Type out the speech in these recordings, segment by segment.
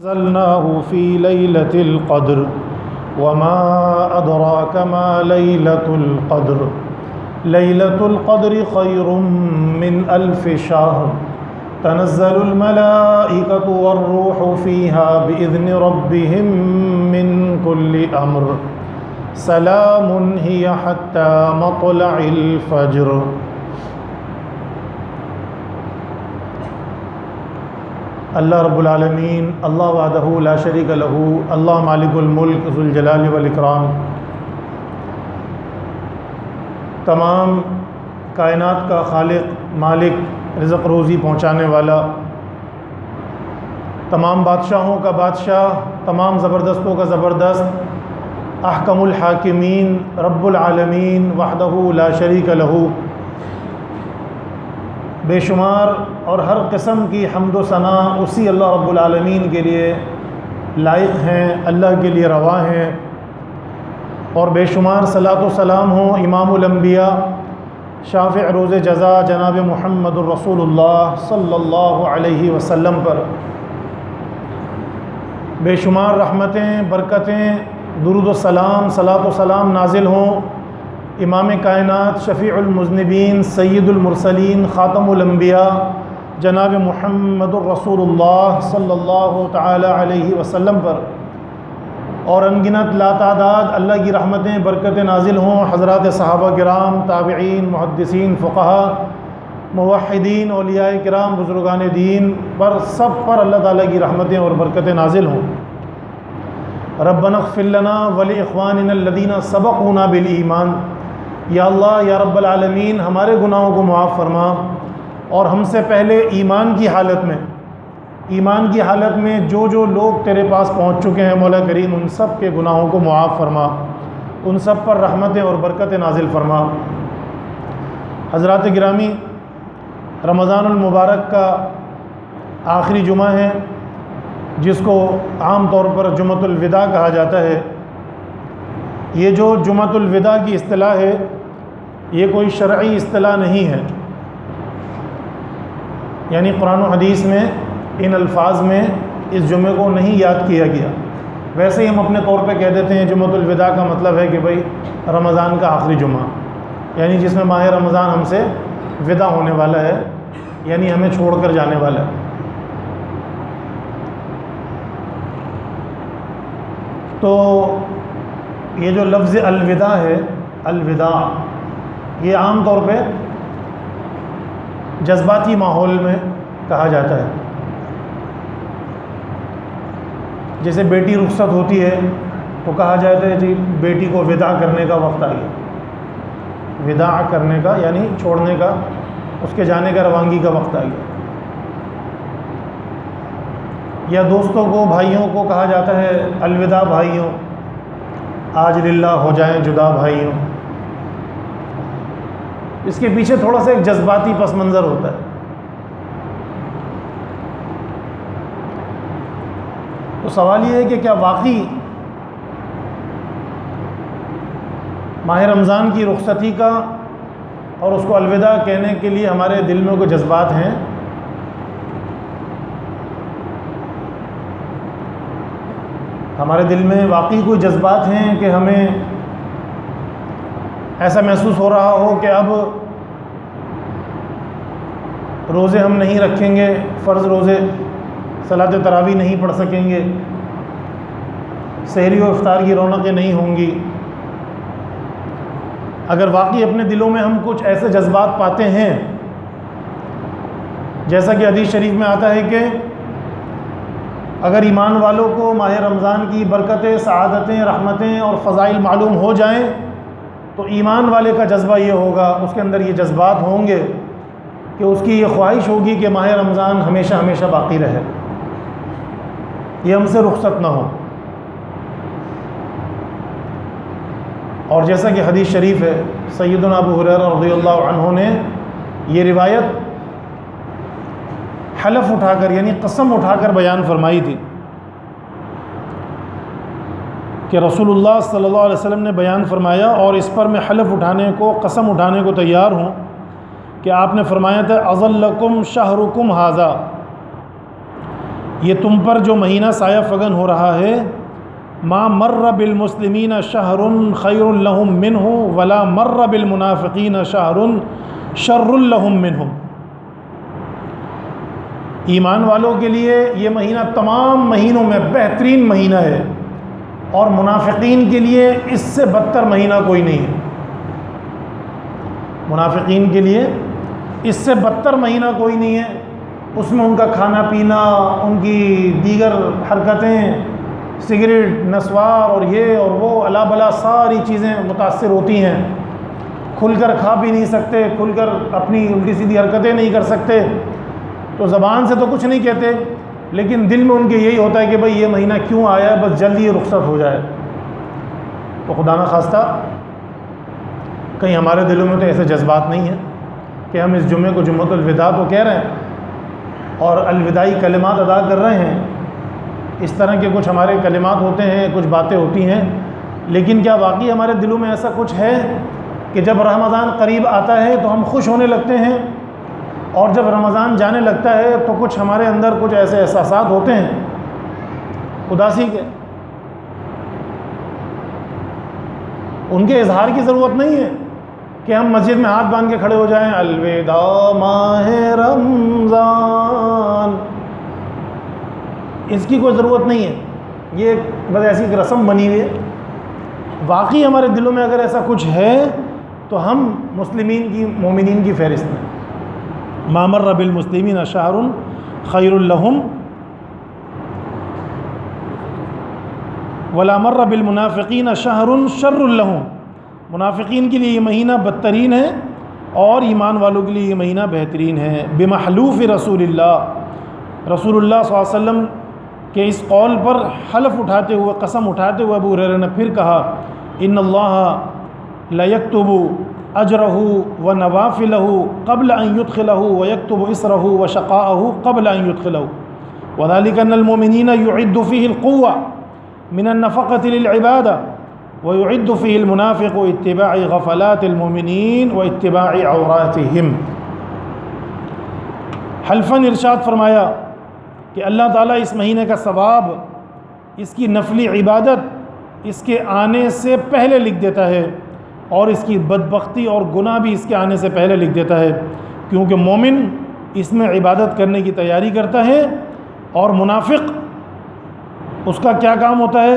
أنزلناه في ليلة القدر وما أدراك ما ليلة القدر ليلة القدر خير من 1000 شهر تنزل الملائكة والروح فيها بإذن ربهم من كل أمر سلام هي حتى مطلع الفجر۔ اللہ رب العالمین، اللہ وحدہ لا شریک لہ، اللہ مالک الملک ذو الجلال والاکرام، تمام کائنات کا خالق، مالک، رزق روزی پہنچانے والا، تمام بادشاہوں کا بادشاہ، تمام زبردستوں کا زبردست، احکم الحاکمین، رب العالمین وحدہ لا شریک لہ، بے شمار اور ہر قسم کی حمد و ثناء اسی اللہ رب العالمین کے لیے لائق ہیں، اللہ کے لیے روا ہیں، اور بے شمار صلاۃ و سلام ہوں امام الانبیاء شافع روز جزا جناب محمد الرسول اللہ صلی اللہ علیہ وسلم پر۔ بے شمار رحمتیں، برکتیں، درود و سلام، صلاۃ و سلام نازل ہوں امام کائنات، شفیع المذنبین، سید المرسلین، خاتم الانبیاء جناب محمد الرسول اللہ صلی اللہ تعالی علیہ وسلم پر، اور انگنت لاتعداد اللہ کی رحمتیں، برکتیں نازل ہوں حضرات صحابہ کرام، تابعین، محدثین، فقہاء، موحدین، اولیاء کرام، بزرگان دین پر، سب پر اللہ تعالیٰ کی رحمتیں اور برکتیں نازل ہوں۔ ربنا اغفر لنا ولاخواننا الذین سبقونا بالایمان، یا اللہ، یا رب العالمین، ہمارے گناہوں کو معاف فرما، اور ہم سے پہلے ایمان کی حالت میں جو لوگ تیرے پاس پہنچ چکے ہیں مولا کریم، ان سب کے گناہوں کو معاف فرما، ان سب پر رحمتیں اور برکتیں نازل فرما۔ حضرات گرامی، رمضان المبارک کا آخری جمعہ ہے، جس کو عام طور پر جمعۃ الوداع کہا جاتا ہے۔ یہ جو جمعۃ الوداع کی اصطلاح ہے، یہ کوئی شرعی اصطلاح نہیں ہے، یعنی قرآن و حدیث میں ان الفاظ میں اس جمعے کو نہیں یاد کیا گیا۔ ویسے ہی ہم اپنے طور پہ کہہ دیتے ہیں جمعۃ الوداع کا مطلب ہے کہ بھئی رمضان کا آخری جمعہ، یعنی جس میں ماہ رمضان ہم سے وداع ہونے والا ہے، یعنی ہمیں چھوڑ کر جانے والا ہے۔ تو یہ جو لفظ الوداع ہے، الوداع، یہ عام طور پہ جذباتی ماحول میں کہا جاتا ہے۔ جیسے بیٹی رخصت ہوتی ہے تو کہا جاتا ہے جی بیٹی کو وداع کرنے کا وقت آ گیا، وداع کرنے کا یعنی چھوڑنے کا، اس کے جانے کا، روانگی کا وقت آ گیا۔ یا دوستوں کو، بھائیوں کو کہا جاتا ہے الوداع بھائیوں، آج للہ ہو جائیں جدا بھائیوں۔ اس کے پیچھے تھوڑا سا ایک جذباتی پس منظر ہوتا ہے۔ تو سوال یہ ہے کہ کیا واقعی ماہ رمضان کی رخصتی کا اور اس کو الوداع کہنے کے لیے ہمارے دل میں کوئی جذبات ہیں؟ ہمارے دل میں واقعی کوئی جذبات ہیں کہ ہمیں ایسا محسوس ہو رہا ہو کہ اب روزے ہم نہیں رکھیں گے، فرض روزے، صلاۃ تراویح نہیں پڑھ سکیں گے، سحری و افطار کی رونقیں نہیں ہوں گی؟ اگر واقعی اپنے دلوں میں ہم کچھ ایسے جذبات پاتے ہیں، جیسا کہ حدیث شریف میں آتا ہے کہ اگر ایمان والوں کو ماہ رمضان کی برکتیں، سعادتیں، رحمتیں اور فضائل معلوم ہو جائیں تو ایمان والے کا جذبہ یہ ہوگا، اس کے اندر یہ جذبات ہوں گے کہ اس کی یہ خواہش ہوگی کہ ماہ رمضان ہمیشہ ہمیشہ باقی رہے، یہ ہم سے رخصت نہ ہو۔ اور جیسا کہ حدیث شریف ہے، سیدنا ابو ہریرہ رضی اللہ عنہ نے یہ روایت حلف اٹھا کر یعنی قسم اٹھا کر بیان فرمائی تھی کہ رسول اللہ صلی اللہ علیہ وسلم نے بیان فرمایا، اور اس پر میں حلف اٹھانے کو، قسم اٹھانے کو تیار ہوں کہ آپ نے فرمایا تھا اظلکم شہرکم ھذا، یہ تم پر جو مہینہ سایہ فگن ہو رہا ہے، ما مر بالمسلمین شہر خیر لہم منہ ولا مر بالمنافقین شہر شر لہم منہ۔ ایمان والوں کے لیے یہ مہینہ تمام مہینوں میں بہترین مہینہ ہے، اور منافقین کے لیے اس سے بدتر مہینہ کوئی نہیں ہے۔ منافقین کے لیے اس سے بدتر مہینہ کوئی نہیں ہے۔ اس میں ان کا کھانا پینا، ان کی دیگر حرکتیں، سگریٹ، نسوار اور یہ اور وہ الا بلا ساری چیزیں متاثر ہوتی ہیں۔ کھل کر کھا بھی نہیں سکتے، کھل کر اپنی الٹی سیدھی حرکتیں نہیں کر سکتے، تو زبان سے تو کچھ نہیں کہتے، لیکن دل میں ان کے یہی ہوتا ہے کہ بھئی یہ مہینہ کیوں آیا ہے، بس جلدی یہ رخصت ہو جائے۔ تو خدا نہ خواستہ کہیں ہمارے دلوں میں تو ایسے جذبات نہیں ہیں کہ ہم اس جمعے کو جمعۃ الوداع تو کہہ رہے ہیں اور الوداعی کلمات ادا کر رہے ہیں، اس طرح کے کچھ ہمارے کلمات ہوتے ہیں، کچھ باتیں ہوتی ہیں، لیکن کیا واقعی ہمارے دلوں میں ایسا کچھ ہے کہ جب رمضان قریب آتا ہے تو ہم خوش ہونے لگتے ہیں، اور جب رمضان جانے لگتا ہے تو کچھ ہمارے اندر کچھ ایسے احساسات ہوتے ہیں اداسی کے؟ ان کے اظہار کی ضرورت نہیں ہے کہ ہم مسجد میں ہاتھ باندھ کے کھڑے ہو جائیں، الوداع ماہ رمضان، اس کی کوئی ضرورت نہیں ہے، یہ بس ایسی ایک رسم بنی ہوئی ہے۔ واقعی ہمارے دلوں میں اگر ایسا کچھ ہے تو ہم مسلمین کی، مومنین کی فہرست میں ما مر بالمسلمین شہر خیر لہم ولا مر بالمنافقین شہر شر لہم۔ منافقین کے لیے یہ مہینہ بدترین ہے اور ایمان والوں کے لیے یہ مہینہ بہترین ہے۔ بمحلوف رسول اللہ، رسول اللہ صلی اللہ علیہ وسلم کے اس قول پر حلف اٹھاتے ہوئے، قسم اٹھاتے ہوئے ابو ہریرہ نے پھر کہا، ان اللہ لیکتب اجرہ ونوافلہ قبل ان یدخلہ ویکتب اسرہ وشقاءہ قبل ان یدخلہ وذلك ان المؤمنین یعد فیہ القوة من النفقة للعبادة ويعد فيه المنافق اتباع غفلات المؤمنین واتباع عوراتهم۔ حلفاً ارشاد فرمایا کہ اللہ تعالیٰ اس مہینے کا ثواب، اس کی نفلی عبادت اس کے آنے سے پہلے لکھ دیتا ہے، اور اس کی بدبختی اور گناہ بھی اس کے آنے سے پہلے لکھ دیتا ہے، کیونکہ مومن اس میں عبادت کرنے کی تیاری کرتا ہے، اور منافق اس کا کیا کام ہوتا ہے؟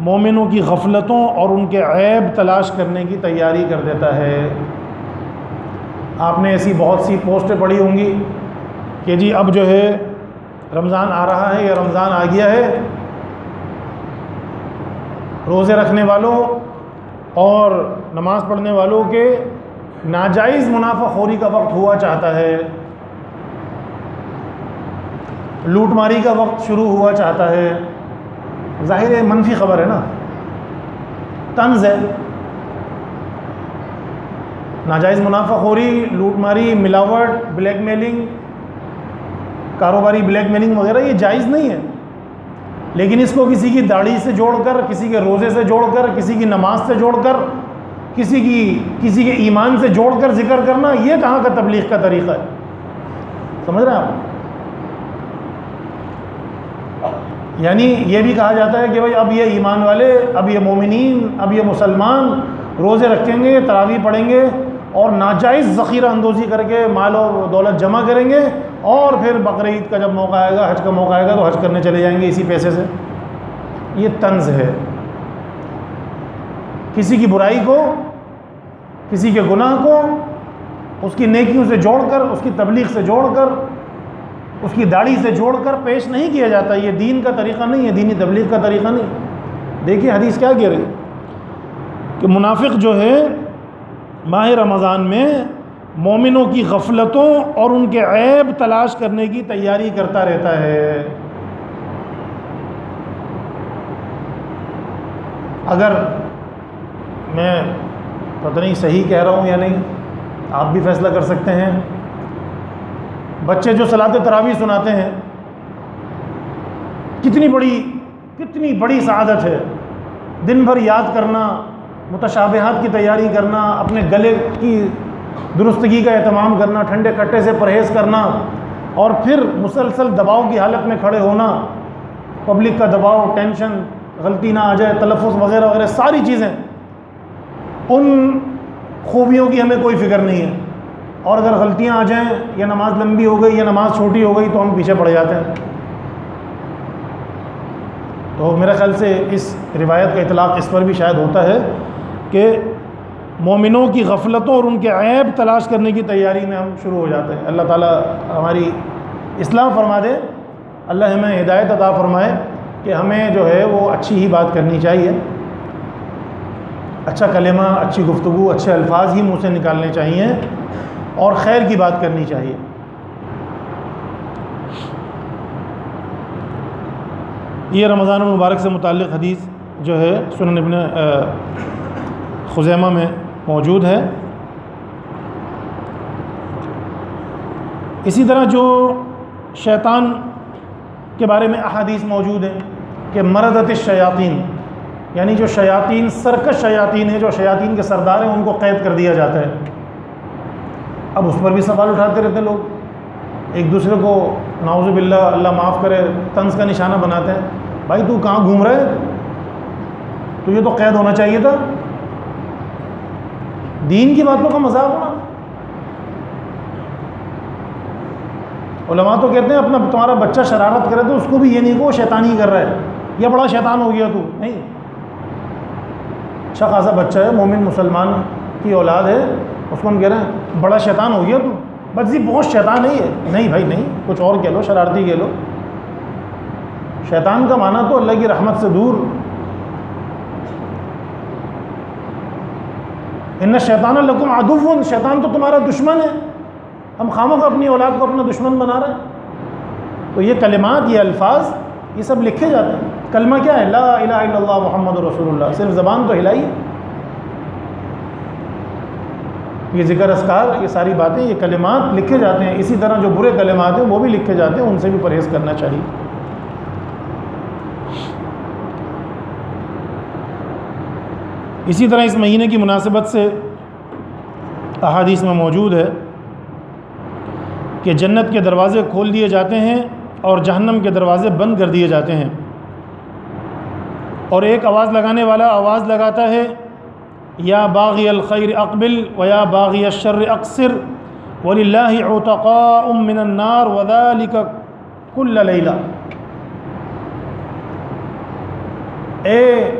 مومنوں کی غفلتوں اور ان کے عیب تلاش کرنے کی تیاری کر دیتا ہے۔ آپ نے ایسی بہت سی پوسٹیں پڑھی ہوں گی کہ جی اب جو ہے رمضان آ رہا ہے یا رمضان آ گیا ہے، روزے رکھنے والوں اور نماز پڑھنے والوں کے ناجائز منافع خوری کا وقت ہوا چاہتا ہے، لوٹ ماری کا وقت شروع ہوا چاہتا ہے۔ ظاہر ہے منفی خبر ہے نا، طنز ہے۔ ناجائز منافع خوری، لوٹ ماری، ملاوٹ، بلیک میلنگ، کاروباری بلیک میلنگ وغیرہ یہ جائز نہیں ہے، لیکن اس کو کسی کی داڑھی سے جوڑ کر، کسی کے روزے سے جوڑ کر، کسی کی نماز سے جوڑ کر، کسی کے ایمان سے جوڑ کر ذکر کرنا، یہ کہاں کا تبلیغ کا طریقہ ہے؟ سمجھ رہے ہیں آپ؟ یعنی یہ بھی کہا جاتا ہے کہ بھائی اب یہ ایمان والے، اب یہ مومنین، اب یہ مسلمان روزے رکھیں گے، تراویح پڑھیں گے اور ناجائز ذخیرہ اندوزی کر کے مال و دولت جمع کریں گے، اور پھر بقرعید کا جب موقع آئے گا، حج کا موقع آئے گا تو حج کرنے چلے جائیں گے اسی پیسے سے۔ یہ طنز ہے۔ کسی کی برائی کو، کسی کے گناہ کو اس کی نیکیوں سے جوڑ کر، اس کی تبلیغ سے جوڑ کر، اس کی داڑھی سے جوڑ کر پیش نہیں کیا جاتا۔ یہ دین کا طریقہ نہیں ہے، دینی تبلیغ کا طریقہ نہیں۔ دیکھیں حدیث کیا کہہ رہی ہے کہ منافق جو ہے ماہ رمضان میں مومنوں کی غفلتوں اور ان کے عیب تلاش کرنے کی تیاری کرتا رہتا ہے۔ اگر میں پتہ نہیں صحیح کہہ رہا ہوں یا نہیں، آپ بھی فیصلہ کر سکتے ہیں، بچے جو صلاۃ تراویح سناتے ہیں، کتنی بڑی سعادت ہے، دن بھر یاد کرنا، متشابہات کی تیاری کرنا، اپنے گلے کی درستگی کا اہتمام کرنا، ٹھنڈے کھٹے سے پرہیز کرنا، اور پھر مسلسل دباؤ کی حالت میں کھڑے ہونا، پبلک کا دباؤ، ٹینشن، غلطی نہ آ جائے، تلفظ وغیرہ وغیرہ ساری چیزیں، ان خوبیوں کی ہمیں کوئی فکر نہیں ہے، اور اگر غلطیاں آ جائیں یا نماز لمبی ہو گئی یا نماز چھوٹی ہو گئی تو ہم پیچھے پڑ جاتے ہیں۔ تو میرے خیال سے اس روایت کا اطلاق اس پر بھی شاید ہوتا ہے کہ مومنوں کی غفلتوں اور ان کے عیب تلاش کرنے کی تیاری میں ہم شروع ہو جاتے ہیں۔ اللہ تعالیٰ ہماری اصلاح فرما دے، اللہ ہمیں ہدایت عطا فرمائے کہ ہمیں جو ہے وہ اچھی ہی بات کرنی چاہیے، اچھا کلمہ، اچھی گفتگو، اچھے الفاظ ہی منہ سے نکالنے چاہیے اور خیر کی بات کرنی چاہیے۔ یہ رمضان المبارک سے متعلق حدیث جو ہے سنن ابن خزیمہ میں موجود ہے۔ اسی طرح جو شیطان کے بارے میں احادیث موجود ہیں کہ مردت الشیاطین، یعنی جو شیاطین، سرکش شیاطین ہیں، جو شیاطین کے سردار ہیں، ان کو قید کر دیا جاتا ہے۔ اب اس پر بھی سوال اٹھاتے رہتے ہیں لوگ، ایک دوسرے کو نعوذ باللہ، اللہ معاف کرے، طنز کا نشانہ بناتے ہیں۔ بھائی تو کہاں گھوم رہے ہے؟ تو یہ تو قید ہونا چاہیے تھا۔ دین کی باتوں کا مذاق ہونا۔ علماء تو کہتے ہیں اپنا تمہارا بچہ شرارت کرے تو اس کو بھی یہ نہیں کہ وہ شیطانی کر رہا ہے، یہ بڑا شیطان ہو گیا تو نہیں، اچھا خاصا بچہ ہے، مومن مسلمان کی اولاد ہے، اس کو ہم کہہ رہے ہیں بڑا شیطان ہو گیا تو، بس جی بہت شیطان ہے یہ، نہیں بھائی نہیں، کچھ اور کہہ لو، شرارتی کہہ لو۔ شیطان کا معنی تو اللہ کی رحمت سے دور، ان الشیطان لکم عدو، شیطان تو تمہارا دشمن ہے، ہم خامخواہ اپنی اولاد کو اپنا دشمن بنا رہے ہیں۔ تو یہ کلمات، یہ الفاظ، یہ سب لکھے جاتے ہیں۔ کلمہ کیا ہے؟ لا الہ الا اللہ محمد رسول اللہ، صرف زبان تو ہلائی، یہ ذکر اذکار، یہ ساری باتیں، یہ کلمات لکھے جاتے ہیں۔ اسی طرح جو برے کلمات ہیں وہ بھی لکھے جاتے ہیں، ان سے بھی پرہیز کرنا چاہیے۔ اسی طرح اس مہینے کی مناسبت سے احادیث میں موجود ہے کہ جنت کے دروازے کھول دیے جاتے ہیں اور جہنم کے دروازے بند کر دیے جاتے ہیں، اور ایک آواز لگانے والا آواز لگاتا ہے، یا باغی الخیر اقبل و یا باغی الشر اقصر وللہ عتقاء من النار وذلک کل لیلہ۔ اے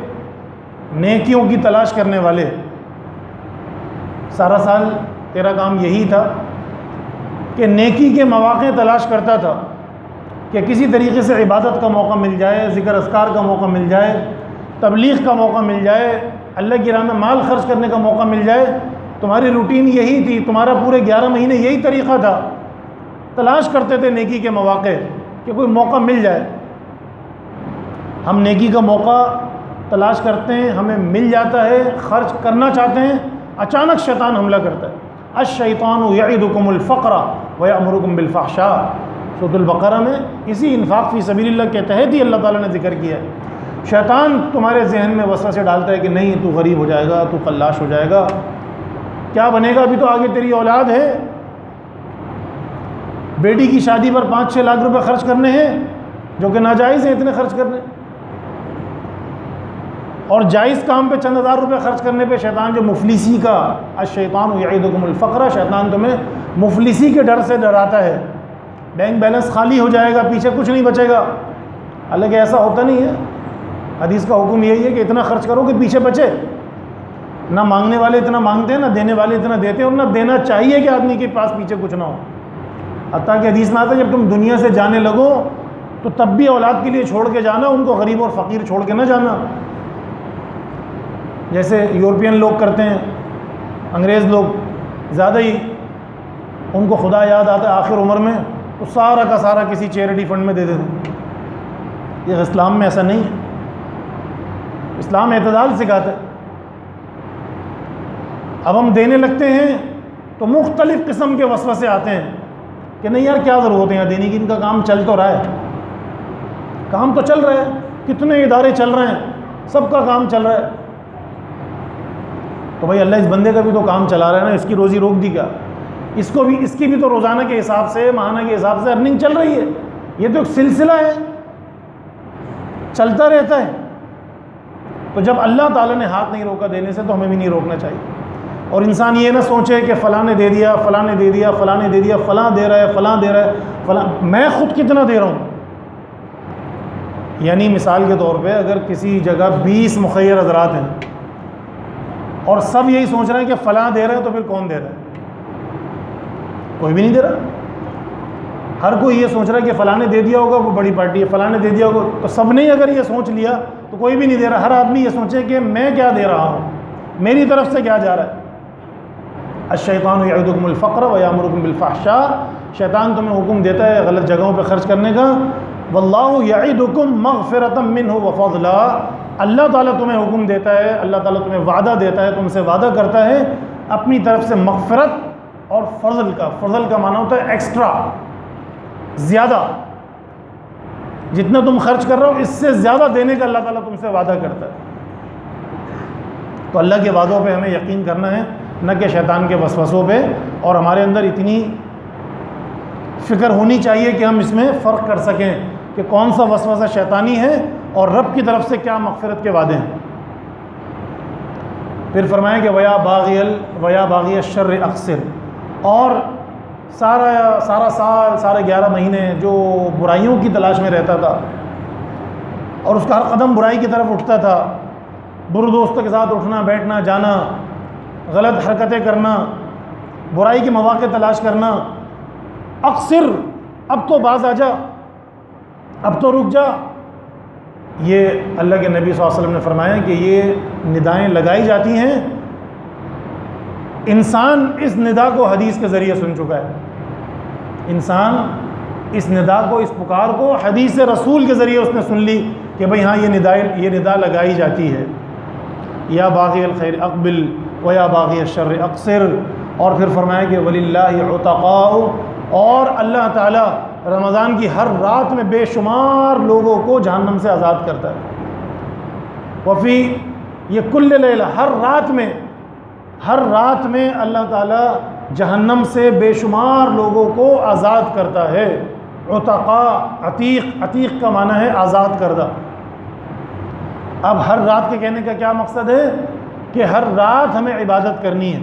نیکیوں کی تلاش کرنے والے، سارا سال تیرا کام یہی تھا کہ نیکی کے مواقع تلاش کرتا تھا کہ کسی طریقے سے عبادت کا موقع مل جائے، ذکر اذکار کا موقع مل جائے، تبلیغ کا موقع مل جائے، اللہ کی راہ میں مال خرچ کرنے کا موقع مل جائے۔ تمہاری روٹین یہی تھی، تمہارا پورے 11 مہینے یہی طریقہ تھا، تلاش کرتے تھے نیکی کے مواقع کہ کوئی موقع مل جائے۔ ہم نیکی کا موقع تلاش کرتے ہیں، ہمیں مل جاتا ہے، خرچ کرنا چاہتے ہیں، اچانک شیطان حملہ کرتا ہے۔ الشیطان یعدکم الفقر ویأمرکم بالفحشاء، سورۃ البقرہ میں اسی انفاق فی سبیل اللہ کے تحت ہی اللہ تعالیٰ نے ذکر کیا ہے۔ شیطان تمہارے ذہن میں وسوسے ڈالتا ہے کہ نہیں تو غریب ہو جائے گا، تو فلاش ہو جائے گا، کیا بنے گا، ابھی تو آگے تیری اولاد ہے، بیٹی کی شادی پر 5-6 لاکھ روپے خرچ کرنے ہیں جو کہ ناجائز ہیں اتنے خرچ کرنے، اور جائز کام پہ چند ہزار روپے خرچ کرنے پہ شیطان جو مفلسی کا، الشیطان یعدکم الفقر، شیطان تمہیں مفلسی کے ڈر سے ڈراتا ہے، بینک بیلنس خالی ہو جائے گا، پیچھے کچھ نہیں بچے گا۔ حالانکہ ایسا ہوتا نہیں ہے، حدیث کا حکم یہی ہے کہ اتنا خرچ کرو کہ پیچھے بچے۔ نہ مانگنے والے اتنا مانگتے ہیں، نہ دینے والے اتنا دیتے ہیں، اور نہ دینا چاہیے کہ آدمی کے پاس پیچھے کچھ نہ ہو۔ حتیٰ کہ حدیث میں آتا ہے جب تم دنیا سے جانے لگو تو تب بھی اولاد کے لیے چھوڑ کے جانا، ان کو غریب اور فقیر چھوڑ کے نہ جانا، جیسے یورپین لوگ کرتے ہیں، انگریز لوگ زیادہ ہی ان کو خدا یاد آتا ہے آخر عمر میں تو سارا کا سارا کسی چیریٹی فنڈ میں دے دیتے ہیں۔ یہ اسلام میں ایسا نہیں ہے، اسلام اعتدال سکھاتا ہے۔ اب ہم دینے لگتے ہیں تو مختلف قسم کے وسوسے آتے ہیں کہ نہیں یار کیا ضرورت ہے یہاں دینے کی، ان کا کام چل تو رہا ہے، کام تو چل رہا ہے، کتنے ادارے چل رہے ہیں، سب کا کام چل رہا ہے، تو بھائی اللہ اس بندے کا بھی تو کام چلا رہا ہے نا، اس کی روزی روک دی کیا؟ اس کی بھی تو روزانہ کے حساب سے، ماہانہ کے حساب سے ارننگ چل رہی ہے. یہ تو ایک سلسلہ ہے، چلتا رہتا ہے. تو جب اللہ تعالیٰ نے ہاتھ نہیں روکا دینے سے تو ہمیں بھی نہیں روکنا چاہیے. اور انسان یہ نہ سوچے کہ فلاں نے دے دیا، فلاں نے دے دیا، فلاں نے دے دیا، فلاں دے رہا ہے، فلاں دے رہا ہے، فلاں، میں خود کتنا دے رہا ہوں. یعنی مثال کے طور پہ اگر کسی جگہ 20 مخیر حضرات ہیں اور سب یہی سوچ رہے ہیں کہ فلاں دے رہا ہے، تو پھر کون دے رہا ہے؟ کوئی بھی نہیں دے رہا. ہر کوئی یہ سوچ رہا ہے کہ فلاں نے دے دیا ہوگا، وہ بڑی پارٹی ہے، فلاں نے دے دیا ہوگا. تو سب نے اگر یہ سوچ لیا تو کوئی بھی نہیں دے رہا. ہر آدمی یہ سوچے کہ میں کیا دے رہا ہوں، میری طرف سے کیا جا رہا ہے. الشیطان یعدکم الفقر ویامرکم بالفحشاء، شیطان تمہیں حکم دیتا ہے غلط جگہوں پہ خرچ کرنے کا. واللہ یعدکم مغفرۃ منہ وفضلا، اللہ تعالیٰ تمہیں حکم دیتا ہے، اللہ تعالیٰ تمہیں وعدہ دیتا ہے، تم سے وعدہ کرتا ہے اپنی طرف سے مغفرت اور فضل کا. فضل کا معنی ہوتا ہے ایکسٹرا، زیادہ. جتنا تم خرچ کر رہے ہو اس سے زیادہ دینے کا اللہ تعالیٰ تم سے وعدہ کرتا ہے. تو اللہ کے وعدوں پہ ہمیں یقین کرنا ہے، نہ کہ شیطان کے وسوسوں پہ. اور ہمارے اندر اتنی فکر ہونی چاہیے کہ ہم اس میں فرق کر سکیں کہ کون سا وسوسہ شیطانی ہے اور رب کی طرف سے کیا مغفرت کے وعدے ہیں. پھر فرمایا کہ ویا باغی الشر اقصر، اور سارا سال، سارے 11 مہینے جو برائیوں کی تلاش میں رہتا تھا اور اس کا ہر قدم برائی کی طرف اٹھتا تھا، برے دوستوں کے ساتھ اٹھنا بیٹھنا جانا، غلط حرکتیں کرنا، برائی کے مواقع تلاش کرنا، اقصر، اب تو باز آ جا، اب تو رک جا. یہ اللہ کے نبی صلی اللہ علیہ وسلم نے فرمایا کہ یہ ندائیں لگائی جاتی ہیں. انسان اس ندا کو حدیث کے ذریعے سن چکا ہے. انسان اس ندا کو، اس پکار کو حدیث رسول کے ذریعے اس نے سن لی کہ بھئی ہاں یہ ندا لگائی جاتی ہے. یا باغی الخیر اقبل و یا باغی الشر اقصر. اور پھر فرمایا کہ وللہ عتقاء، اور اللہ تعالیٰ رمضان کی ہر رات میں بے شمار لوگوں کو جہنم سے آزاد کرتا ہے. وفی، یہ کل لیلہ، ہر رات میں اللہ تعالیٰ جہنم سے بے شمار لوگوں کو آزاد کرتا ہے. عتقاء، عتیق کا معنی ہے آزاد کردہ. اب ہر رات کے کہنے کا کیا مقصد ہے؟ کہ ہر رات ہمیں عبادت کرنی ہے،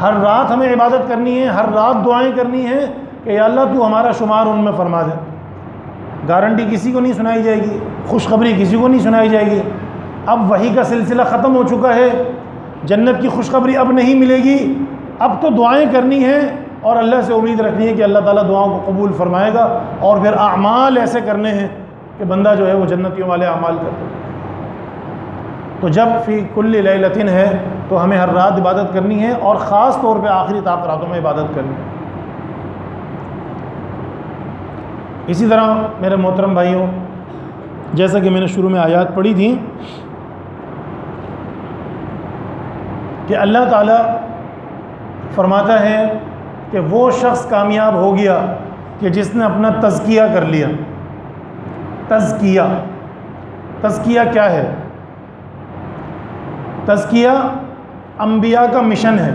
ہر رات ہمیں عبادت کرنی ہے، ہر رات دعائیں کرنی ہیں کہ یا اللہ تو ہمارا شمار ان میں فرما دے. گارنٹی کسی کو نہیں سنائی جائے گی، خوشخبری کسی کو نہیں سنائی جائے گی. اب وحی کا سلسلہ ختم ہو چکا ہے، جنت کی خوشخبری اب نہیں ملے گی. اب تو دعائیں کرنی ہیں اور اللہ سے امید رکھنی ہے کہ اللہ تعالیٰ دعاؤں کو قبول فرمائے گا. اور پھر اعمال ایسے کرنے ہیں کہ بندہ جو ہے وہ جنتیوں والے اعمال کرتا ہے. تو جب فی کل لیلۃ ہے تو ہمیں ہر رات عبادت کرنی ہے، اور خاص طور پہ آخری طاق راتوں میں عبادت کرنی ہے. اسی طرح میرے محترم بھائیوں، جیسا کہ میں نے شروع میں آیات پڑھی تھیں کہ اللہ تعالیٰ فرماتا ہے کہ وہ شخص کامیاب ہو گیا کہ جس نے اپنا تزکیہ کر لیا. تزکیہ کیا ہے؟ تزکیہ انبیاء کا مشن ہے.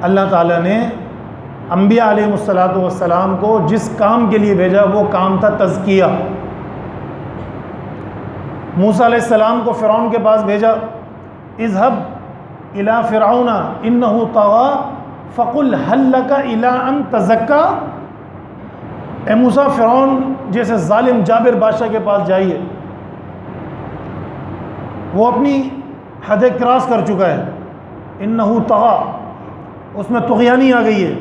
اللہ تعالیٰ نے انبیاء علیہ السلام کو جس کام کے لیے بھیجا وہ کام تھا تزکیہ. موسیٰ علیہ السلام کو فرعون کے پاس بھیجا، اذهب الى فرعون انه طغى فقل هل لك الى ان تزكى. اے موسیٰ، فرعون جیسے ظالم جابر بادشاہ کے پاس جائیے، وہ اپنی حد کراس کر چکا ہے. انه طغى، اس میں طغیانی آ گئی ہے.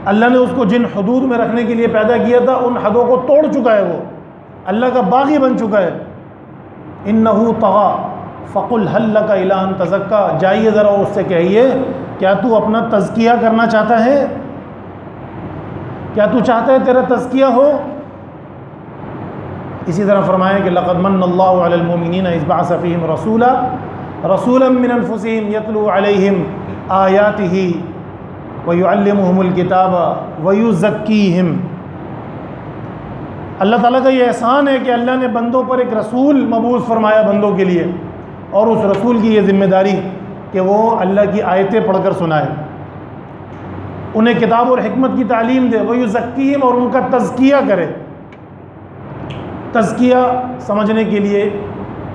اللہ نے اس کو جن حدود میں رکھنے کے لیے پیدا کیا تھا ان حدوں کو توڑ چکا ہے، وہ اللہ کا باغی بن چکا ہے. انه طغى فقل هل لك الى ان تزكى، جائیے ذرا اس سے کہیے کیا تو اپنا تزکیہ کرنا چاہتا ہے؟ کیا تو چاہتا ہے تیرا تزکیہ ہو؟ اسی طرح فرمایا کہ لقد من اللہ علی المؤمنین اذ بعث فیہم رسولا من انفسہم یتلو علیہم آیاتہ ویعلمہم الکتاب ویزکیہم. اللہ تعالیٰ کا یہ احسان ہے کہ اللہ نے بندوں پر ایک رسول مبعوث فرمایا بندوں کے لیے، اور اس رسول کی یہ ذمہ داری کہ وہ اللہ کی آیتیں پڑھ کر سنائے، انہیں کتاب اور حکمت کی تعلیم دے، وَيُزَكِّيهِمْ، اور ان کا تزکیہ کرے۔ تزکیہ سمجھنے کے لیے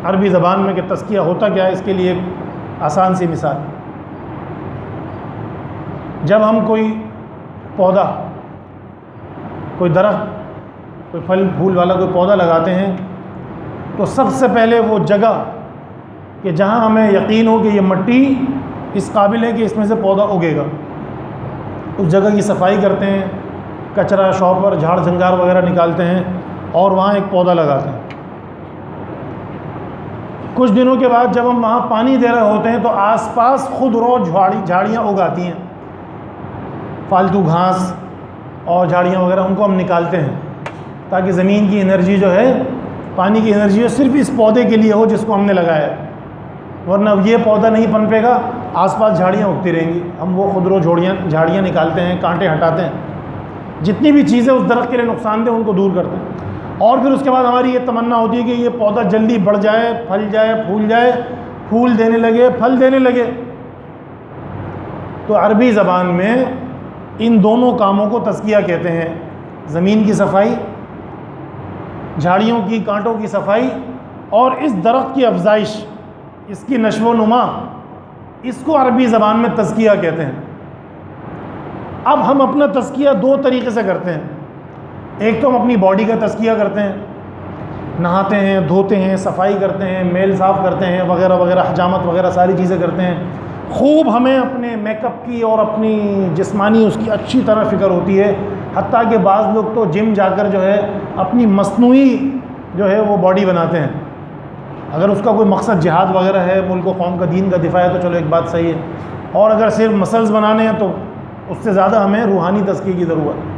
عربی زبان میں کہ تزکیہ ہوتا کیا ہے، اس کے لیے ایک آسان سی مثال، جب ہم کوئی پودا، کوئی درخت، کوئی پھل پھول والا کوئی پودا لگاتے ہیں تو سب سے پہلے وہ جگہ کہ جہاں ہمیں یقین ہو کہ یہ مٹی اس قابل ہے کہ اس میں سے پودا اگے گا، اس جگہ کی صفائی کرتے ہیں، کچرا شاپر جھاڑ جھنگار وغیرہ نکالتے ہیں اور وہاں ایک پودا لگاتے ہیں۔ کچھ دنوں کے بعد جب ہم وہاں پانی دے رہے ہوتے ہیں تو آس پاس خود رو جھاڑیاں اگاتی ہیں، فالتو گھاس اور جھاڑیاں وغیرہ ان کو ہم نکالتے ہیں تاکہ زمین کی انرجی جو ہے، پانی کی انرجی جو صرف اس پودے کے لیے ہو جس کو ہم نے لگایا ہے، ورنہ یہ پودا نہیں پنپے گا، آس پاس جھاڑیاں اگتی رہیں گی۔ ہم وہ خود رو جھاڑیاں نکالتے ہیں، کانٹے ہٹاتے ہیں، جتنی بھی چیزیں اس درخت کے لیے نقصان دہ ان کو دور کرتے ہیں، اور پھر اس کے بعد ہماری یہ تمنا ہوتی ہے کہ یہ پودا جلدی بڑھ جائے، پھل جائے، پھول جائے، پھول دینے لگے، پھل دینے لگے۔ تو عربی زبان میں ان دونوں کاموں کو تزکیہ کہتے ہیں، زمین کی صفائی، جھاڑیوں کی، کانٹوں کی صفائی، اور اس درخت کی افزائش، اس کی نشو و نما، اس کو عربی زبان میں تزکیہ کہتے ہیں۔ اب ہم اپنا تزکیہ دو طریقے سے کرتے ہیں، ایک تو ہم اپنی باڈی کا تزکیہ کرتے ہیں، نہاتے ہیں، دھوتے ہیں، صفائی کرتے ہیں، میل صاف کرتے ہیں، وغیرہ وغیرہ، حجامت وغیرہ ساری چیزیں کرتے ہیں، خوب ہمیں اپنے میک اپ کی اور اپنی جسمانی اس کی اچھی طرح فکر ہوتی ہے، حتیٰ کہ بعض لوگ تو جم جا کر جو ہے اپنی مصنوعی جو ہے وہ باڈی بناتے ہیں۔ اگر اس کا کوئی مقصد جہاد وغیرہ ہے، ملک و قوم کا دین کا دفاع ہے تو چلو ایک بات صحیح ہے، اور اگر صرف مسلز بنانے ہیں تو اس سے زیادہ ہمیں روحانی تزکیے کی ضرورت۔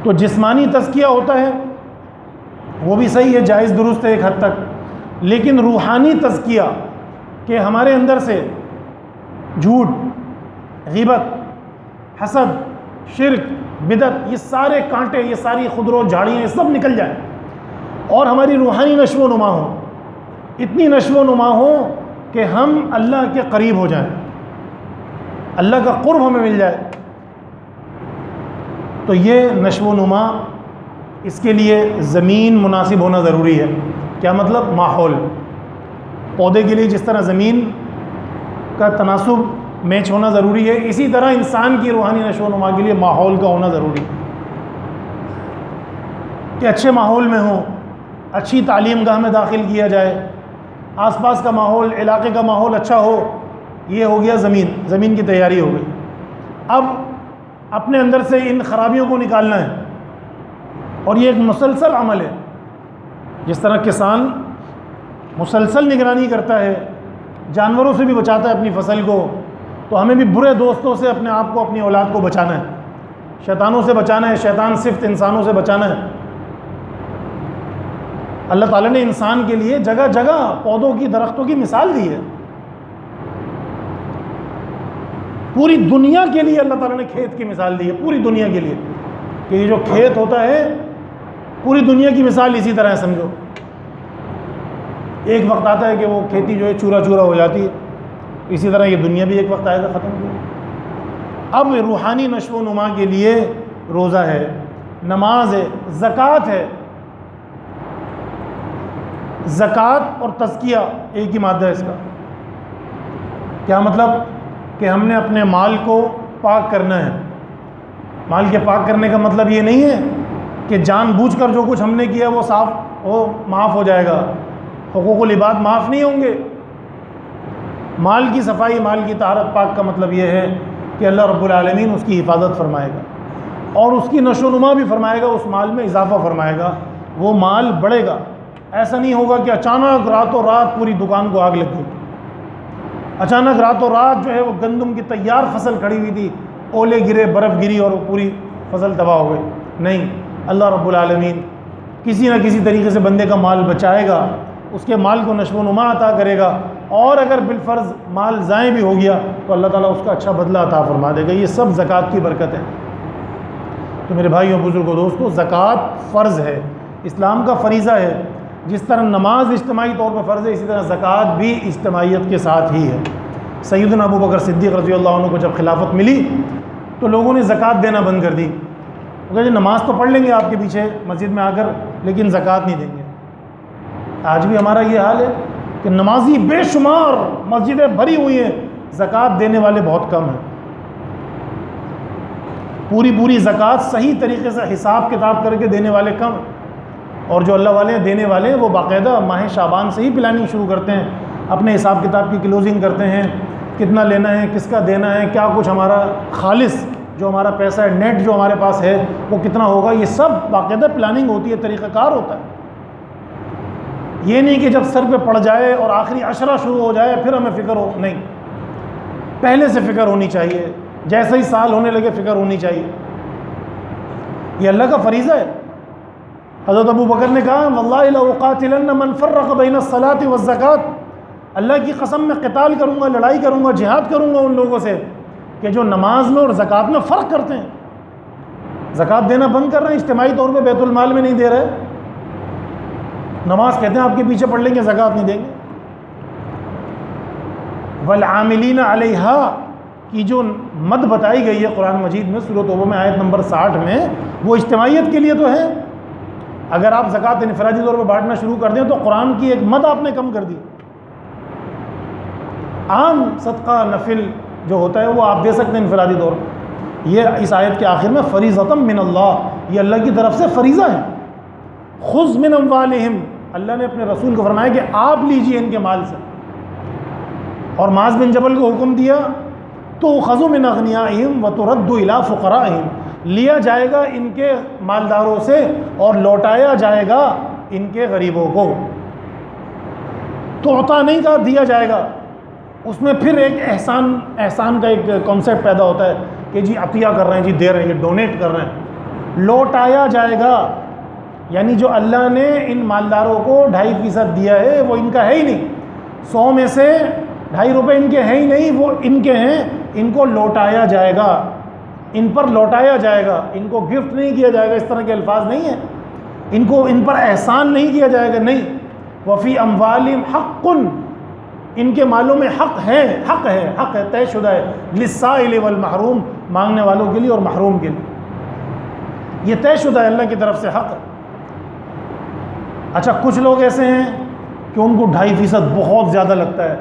تو جسمانی تزکیہ ہوتا ہے وہ بھی صحیح ہے، جائز درست ہے ایک حد تک، لیکن روحانی تزکیہ کہ ہمارے اندر سے جھوٹ، غیبت، حسد، شرک، بدعت، یہ سارے کانٹے، یہ ساری خودرو جھاڑیاں، یہ سب نکل جائیں اور ہماری روحانی نشو و نما ہو، اتنی نشو و نما ہو کہ ہم اللہ کے قریب ہو جائیں، اللہ کا قرب ہمیں مل جائے۔ تو یہ نشو و نما، اس کے لیے زمین مناسب ہونا ضروری ہے۔ کیا مطلب؟ ماحول، پودے کے لیے جس طرح زمین کا تناسب میچ ہونا ضروری ہے، اسی طرح انسان کی روحانی نشو و نما کے لیے ماحول کا ہونا ضروری ہے کہ اچھے ماحول میں ہوں، اچھی تعلیم گاہ میں داخل کیا جائے، آس پاس کا ماحول، علاقے کا ماحول اچھا ہو۔ یہ ہو گیا زمین کی تیاری ہو گئی۔ اب اپنے اندر سے ان خرابیوں کو نکالنا ہے، اور یہ ایک مسلسل عمل ہے۔ جس طرح کسان مسلسل نگرانی کرتا ہے، جانوروں سے بھی بچاتا ہے اپنی فصل کو، تو ہمیں بھی برے دوستوں سے اپنے آپ کو، اپنی اولاد کو بچانا ہے، شیطانوں سے بچانا ہے، شیطان صفت انسانوں سے بچانا ہے۔ اللہ تعالیٰ نے انسان کے لیے جگہ جگہ پودوں کی، درختوں کی مثال دی ہے۔ پوری دنیا کے لیے اللہ تعالیٰ نے کھیت کی مثال دی ہے، پوری دنیا کے لیے، کہ یہ جو کھیت ہوتا ہے پوری دنیا کی مثال اسی طرح ہے، سمجھو۔ ایک وقت آتا ہے کہ وہ کھیتی جو ہے چورا چورا ہو جاتی ہے، اسی طرح یہ دنیا بھی ایک وقت آئے گا ختم ہو جائے گا۔ اب روحانی نشو و نما کے لیے روزہ ہے، نماز ہے، زکوٰۃ ہے۔ زکوٰۃ اور تزکیہ ایک ہی مادہ ہے اس کا۔ کیا مطلب؟ کہ ہم نے اپنے مال کو پاک کرنا ہے۔ مال کے پاک کرنے کا مطلب یہ نہیں ہے کہ جان بوجھ کر جو کچھ ہم نے کیا وہ صاف، وہ معاف ہو جائے گا، حقوق العباد معاف نہیں ہوں گے۔ مال کی صفائی، مال کی طہارت، پاک کا مطلب یہ ہے کہ اللہ رب العالمین اس کی حفاظت فرمائے گا اور اس کی نشو و نما بھی فرمائے گا، اس مال میں اضافہ فرمائے گا، وہ مال بڑھے گا۔ ایسا نہیں ہوگا کہ اچانک راتوں رات پوری دکان کو آگ لگ گئی، اچانک راتوں رات جو ہے وہ گندم کی تیار فصل کھڑی ہوئی تھی، اولے گرے، برف گری اور وہ پوری فصل تباہ ہو گئی۔ نہیں، اللہ رب العالمین کسی نہ کسی طریقے سے بندے کا مال بچائے گا، اس کے مال کو نشو و نما عطا کرے گا، اور اگر بالفرض مال ضائع بھی ہو گیا تو اللہ تعالیٰ اس کا اچھا بدلہ عطا فرما دے گا۔ یہ سب زکوٰۃ کی برکت ہے۔ تو میرے بھائیوں، بزرگوں، دوستوں، زکوٰۃ فرض ہے، اسلام کا فریضہ ہے۔ جس طرح نماز اجتماعی طور پر فرض ہے، اسی طرح زکوٰۃ بھی اجتماعیت کے ساتھ ہی ہے۔ سیدنا ابو بکر صدیق رضی اللہ عنہ کو جب خلافت ملی تو لوگوں نے زکوٰۃ دینا بند کر دی. وہ کہا جی نماز تو پڑھ لیں گے آپ کے پیچھے مسجد میں آ کر, لیکن زکوٰۃ نہیں دیں گے. آج بھی ہمارا یہ حال ہے کہ نمازی بے شمار, مسجدیں بھری ہوئی ہیں, زکوٰۃ دینے والے بہت کم ہیں. پوری زکوٰۃ صحیح طریقے سے حساب کتاب کر کے دینے والے کم, اور جو اللہ والے دینے والے ہیں وہ باقاعدہ ماہ شعبان سے ہی پلاننگ شروع کرتے ہیں, اپنے حساب کتاب کی کلوزنگ کرتے ہیں, کتنا لینا ہے, کس کا دینا ہے, کیا کچھ ہمارا خالص جو ہمارا پیسہ ہے, نیٹ جو ہمارے پاس ہے وہ کتنا ہوگا. یہ سب باقاعدہ پلاننگ ہوتی ہے, طریقہ کار ہوتا ہے. یہ نہیں کہ جب سر پہ پڑ جائے اور آخری عشرہ شروع ہو جائے پھر ہمیں فکر ہو, نہیں, پہلے سے فکر ہونی چاہیے, جیسے ہی سال ہونے لگے فکر ہونی چاہیے. یہ اللہ کا فریضہ ہے. حضرت ابو بکر نے کہا واللہ لأقاتلن من فرق بین الصلاۃ والزکوٰۃ, اللہ کی قسم میں قتال کروں گا, لڑائی کروں گا, جہاد کروں گا ان لوگوں سے کہ جو نماز میں اور زکوٰۃ میں فرق کرتے ہیں. زکوٰۃ دینا بند کر رہے ہیں, اجتماعی طور پہ بیت المال میں نہیں دے رہے. نماز کہتے ہیں آپ کے پیچھے پڑھ لیں گے, زکوٰۃ نہیں دیں گے. والعاملین علیہا کی جو مد بتائی گئی ہے قرآن مجید میں سورۃ توبہ میں آیت نمبر 60 میں, وہ اجتماعیت کے لیے تو ہے. اگر آپ زکوٰۃ انفرادی طور پہ بانٹنا شروع کر دیں تو قرآن کی ایک مد آپ نے کم کر دی. عام صدقہ نفل جو ہوتا ہے وہ آپ دے سکتے ہیں انفرادی طور پر. یہ اس آیت کے آخر میں فریضۃ من اللہ, یہ اللہ کی طرف سے فریضہ ہے. خذ من اموالہم, اللہ نے اپنے رسول کو فرمایا کہ آپ لیجئے ان کے مال سے. اور معاذ بن جبل کو حکم دیا تو خذوا من اغنیائہم وترد الی فقرائہم, لیا جائے گا ان کے مالداروں سے اور لوٹایا جائے گا ان کے غریبوں کو. تو عطا نہیں کہا, دیا جائے گا. اس میں پھر ایک احسان کا ایک کانسیپٹ پیدا ہوتا ہے کہ جی عطیہ کر رہے ہیں, جی دے رہے ہیں, ڈونیٹ کر رہے ہیں. لوٹایا جائے گا یعنی جو اللہ نے ان مالداروں کو 2.5% دیا ہے وہ ان کا ہے ہی نہیں. 100 میں سے 2.5 روپے ان کے ہیں ہی نہیں, وہ ان کے ہیں. ان کو لوٹایا جائے گا, ان پر لوٹایا جائے گا. ان کو گفٹ نہیں کیا جائے گا, اس طرح کے الفاظ نہیں ہیں. ان پر احسان نہیں کیا جائے گا, نہیں. وفی اموالہم حق, ان کے مالوں میں حق ہے طے شدہ ہے. للسائل والمحروم, مانگنے والوں کے لیے اور محروم کے لیے. یہ طے شدہ ہے, اللہ کی طرف سے حق ہے. اچھا, کچھ لوگ ایسے ہیں کہ ان کو 2.5% بہت زیادہ لگتا ہے,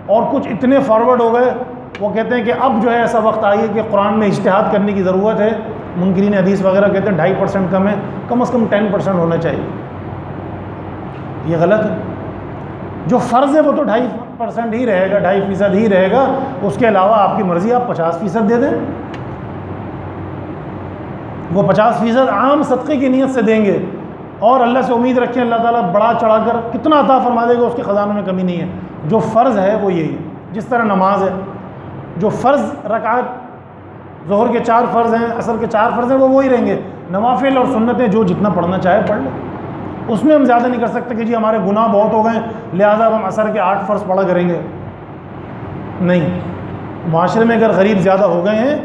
اور کچھ اتنے فارورڈ ہو گئے وہ کہتے ہیں کہ اب جو ہے ایسا وقت آئی ہے کہ قرآن میں اجتہاد کرنے کی ضرورت ہے. منکرین حدیث وغیرہ کہتے ہیں 2.5% کم ہے, کم از کم 10% ہونا چاہیے. یہ غلط ہے. جو فرض ہے وہ تو 2.5% ہی رہے گا, 2.5% ہی رہے گا. اس کے علاوہ آپ کی مرضی, آپ 50% دے دیں. وہ 50% عام صدقے کی نیت سے دیں گے, اور اللہ سے امید رکھیں اللہ تعالیٰ بڑا چڑھا کر کتنا عطا فرما دے گا, اس کے خزانوں میں کمی نہیں ہے. جو فرض ہے وہ یہی ہے. جس طرح نماز ہے, جو فرض رکعت, ظہر کے 4 فرض ہیں, عصر کے 4 فرض ہیں, وہ وہی رہیں گے. نوافل اور سنتیں جو جتنا پڑھنا چاہے پڑھ لیں. اس میں ہم زیادہ نہیں کر سکتے کہ جی ہمارے گناہ بہت ہو گئے لہٰذا ہم عصر کے 8 فرض پڑھا کریں گے. نہیں, معاشرے میں اگر غریب زیادہ ہو گئے ہیں,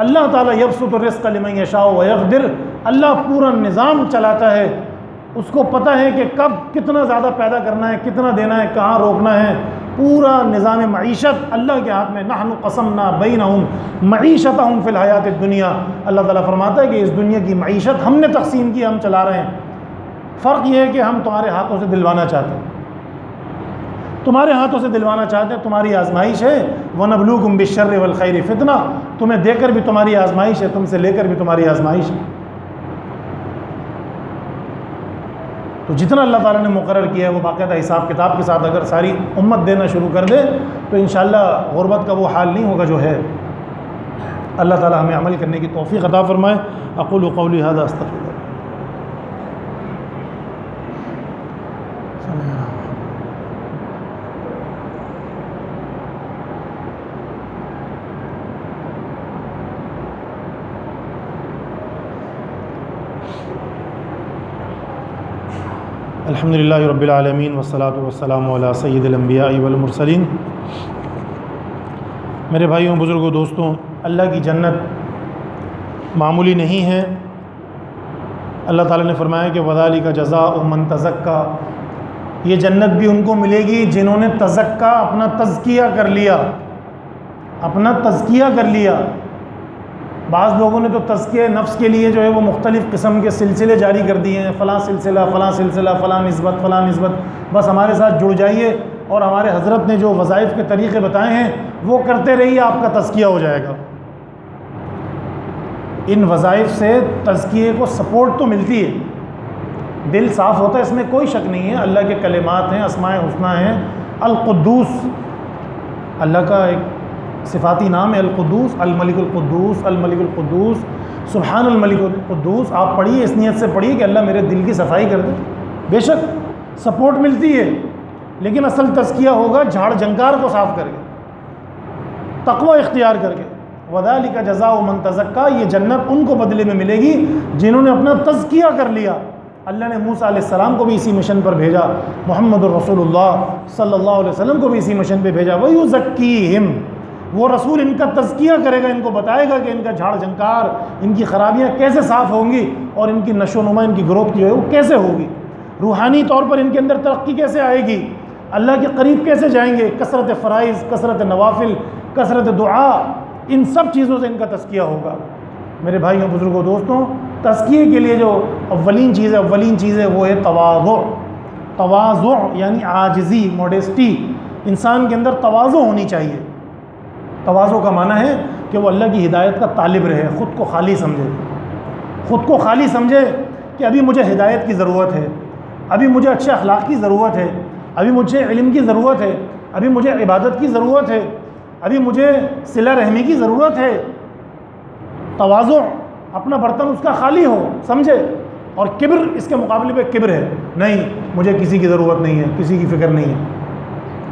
اللہ تعالیٰ یبسط الرزق لمن یشاء ویقدر, اللہ پورا نظام چلاتا ہے. اس کو پتہ ہے کہ کب کتنا زیادہ پیدا کرنا ہے, کتنا دینا ہے, کہاں روکنا ہے. پورا نظام معیشت اللہ کے ہاتھ میں. نحن قسمنا بینہم معیشتہم فی الحیات الدنیا, اللہ تعالیٰ فرماتا ہے کہ اس دنیا کی معیشت ہم نے تقسیم کی, ہم چلا رہے ہیں. فرق یہ ہے کہ ہم تمہارے ہاتھوں سے دلوانا چاہتے ہیں, تمہارے ہاتھوں سے دلوانا چاہتے ہیں. تمہاری آزمائش ہے. وَنَبْلُوكُمْ بِالشَّرِّ وَالْخَيْرِ فِتْنَةً, تمہیں دے کر بھی تمہاری آزمائش ہے, تم سے لے کر بھی تمہاری آزمائش ہے. تو جتنا اللہ تعالیٰ نے مقرر کیا ہے وہ باقاعدہ حساب کتاب کے ساتھ اگر ساری امت دینا شروع کر دے تو انشاءاللہ غربت کا وہ حال نہیں ہوگا جو ہے. اللہ تعالیٰ ہمیں عمل کرنے کی توفیق عطا فرمائے. اقول قولی ھذا استغفر اللہ. الحمدللہ رب العالمین والصلاة والسلام علی سید الانبیاء والمرسلین. میرے بھائیوں, بزرگوں, دوستوں, اللہ کی جنت معمولی نہیں ہے. اللہ تعالیٰ نے فرمایا کہ وذالک جزاء من تزکیٰ, یہ جنت بھی ان کو ملے گی جنہوں نے تزکیٰ, اپنا تزکیہ کر لیا. اپنا تزکیہ کر لیا۔ بعض لوگوں نے تو تزکیہ نفس کے لیے جو ہے وہ مختلف قسم کے سلسلے جاری کر دیے ہیں، فلاں سلسلہ، فلاں سلسلہ، فلاں نسبت، فلاں نسبت، بس ہمارے ساتھ جڑ جائیے اور ہمارے حضرت نے جو وظائف کے طریقے بتائے ہیں وہ کرتے رہیے، آپ کا تزکیہ ہو جائے گا۔ ان وظائف سے تزکیے کو سپورٹ تو ملتی ہے، دل صاف ہوتا ہے، اس میں کوئی شک نہیں ہے۔ اللہ کے کلمات ہیں، اسماء الحسنی ہیں۔ القدوس اللہ کا ایک صفاتی نام ہے، القدوس، الملک القدوس، الملک القدوس، سبحان الملک القدوس۔ آپ پڑھیے، اس نیت سے پڑھیے کہ اللہ میرے دل کی صفائی کر دے۔ بے شک سپورٹ ملتی ہے، لیکن اصل تزکیہ ہوگا جھاڑ جھنکار کو صاف کر کے، تقوی اختیار کر کے۔ وَذَلِكَ جَزَاءُ مَن تَزَكَّىٰ، یہ جنت ان کو بدلے میں ملے گی جنہوں نے اپنا تزکیہ کر لیا۔ اللہ نے موسیٰ علیہ السلام کو بھی اسی مشن پر بھیجا، محمد الرسول اللہ صلی اللہ علیہ وسلم کو بھی اسی مشن پہ بھیجا۔ وَيُزَكِّيهِمْ، وہ رسول ان کا تزکیہ کرے گا، ان کو بتائے گا کہ ان کا جھاڑ جھنکار، ان کی خرابیاں کیسے صاف ہوں گی اور ان کی نشو و نما، ان کی گروتھ جو ہے وہ کیسے ہوگی، روحانی طور پر ان کے اندر ترقی کیسے آئے گی، اللہ کے قریب کیسے جائیں گے، کثرت فرائض، کثرت نوافل، کثرت دعا، ان سب چیزوں سے ان کا تزکیہ ہوگا۔ میرے بھائیوں، بزرگوں، دوستوں، تزکیے کے لیے جو اولین چیز ہے وہ ہے تواضع۔ تواضع یعنی عاجزی، موڈیسٹی، انسان کے اندر تواضع ہونی چاہیے۔ تواضع کا معنی ہے کہ وہ اللہ کی ہدایت کا طالب رہے، خود کو خالی سمجھے، خود کو خالی سمجھے کہ ابھی مجھے ہدایت کی ضرورت ہے، ابھی مجھے اچھے اخلاق کی ضرورت ہے، ابھی مجھے علم کی ضرورت ہے، ابھی مجھے عبادت کی ضرورت ہے، ابھی مجھے صلہ رحمی کی ضرورت ہے۔ تواضع، اپنا برتن اس کا خالی ہو، سمجھے۔ اور کبر، اس کے مقابلے پہ کبر ہے، نہیں مجھے کسی کی ضرورت نہیں ہے، کسی کی فکر نہیں ہے،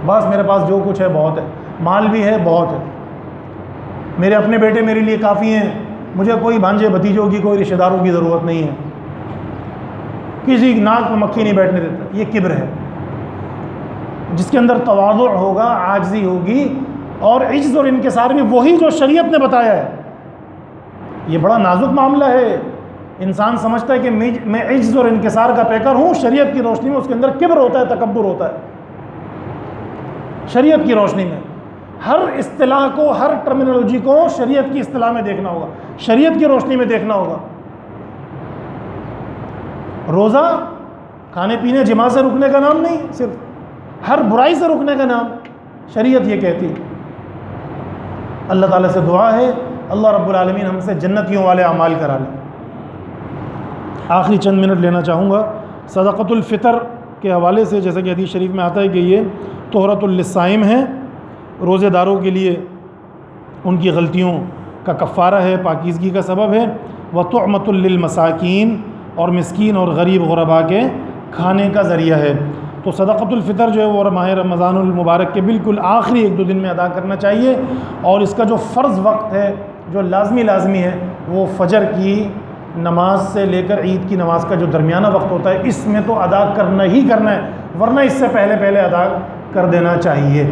بس میرے پاس جو کچھ ہے بہت ہے، مال بھی ہے بہت ہے، میرے اپنے بیٹے میرے لیے کافی ہیں، مجھے کوئی بھانجے بھتیجوں کی، کوئی رشتہ داروں کی ضرورت نہیں ہے، کسی ناک میں مکھی نہیں بیٹھنے دیتا۔ یہ کبر ہے۔ جس کے اندر تواضع ہوگا، عاجزی ہوگی اور عجز اور انکسار بھی وہی جو شریعت نے بتایا ہے۔ یہ بڑا نازک معاملہ ہے۔ انسان سمجھتا ہے کہ میں عجز اور انکسار کا پیکر ہوں، شریعت کی روشنی میں اس کے اندر کبر ہوتا ہے، تکبر ہوتا ہے۔ شریعت کی روشنی میں ہر اصطلاح کو، ہر ٹرمینالوجی کو شریعت کی اصطلاح میں دیکھنا ہوگا، شریعت کی روشنی میں دیکھنا ہوگا۔ روزہ کھانے پینے جماع سے رکنے کا نام نہیں، صرف ہر برائی سے رکنے کا نام، شریعت یہ کہتی ہے۔ اللہ تعالیٰ سے دعا ہے اللہ رب العالمین ہم سے جنتیوں والے اعمال کرا لیں۔ آخری چند منٹ لینا چاہوں گا صدقۃ الفطر کے حوالے سے، جیسا کہ حدیث شریف میں آتا ہے کہ یہ طہرۃ للصائم ہے، روزے داروں کے لیے ان کی غلطیوں کا کفارہ ہے، پاکیزگی کا سبب ہے، وطعمۃ للمساکین، اور مسکین اور غریب غربا کے کھانے کا ذریعہ ہے۔ تو صدقۃ الفطر جو ہے وہ ماہ رمضان المبارک کے بالکل آخری 1-2 دن میں ادا کرنا چاہیے، اور اس کا جو فرض وقت ہے، جو لازمی ہے، وہ فجر کی نماز سے لے کر عید کی نماز کا جو درمیانہ وقت ہوتا ہے، اس میں تو ادا کرنا ہی کرنا ہے، ورنہ اس سے پہلے ادا کر دینا چاہیے۔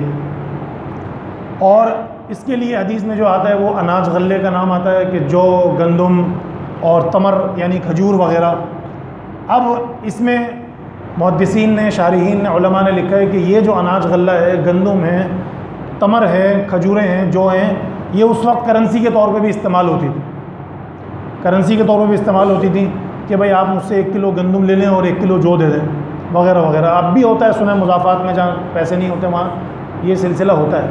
اور اس کے لیے حدیث میں جو آتا ہے وہ اناج غلے کا نام آتا ہے، کہ جو گندم اور تمر یعنی کھجور وغیرہ۔ اب اس میں محدثین نے، شارحین نے، علماء نے لکھا ہے کہ یہ جو اناج غلہ ہے، گندم ہے، تمر ہے، کھجوریں ہیں، جو ہیں، یہ اس وقت کرنسی کے طور پہ بھی استعمال ہوتی تھی، کرنسی کے طور پہ بھی استعمال ہوتی تھی کہ بھائی آپ مجھ سے 1 کلو گندم لے لیں اور 1 کلو جو دے دیں، وغیرہ وغیرہ۔ اب بھی ہوتا ہے، سنیں مضافات میں جہاں پیسے نہیں ہوتے وہاں یہ سلسلہ ہوتا ہے۔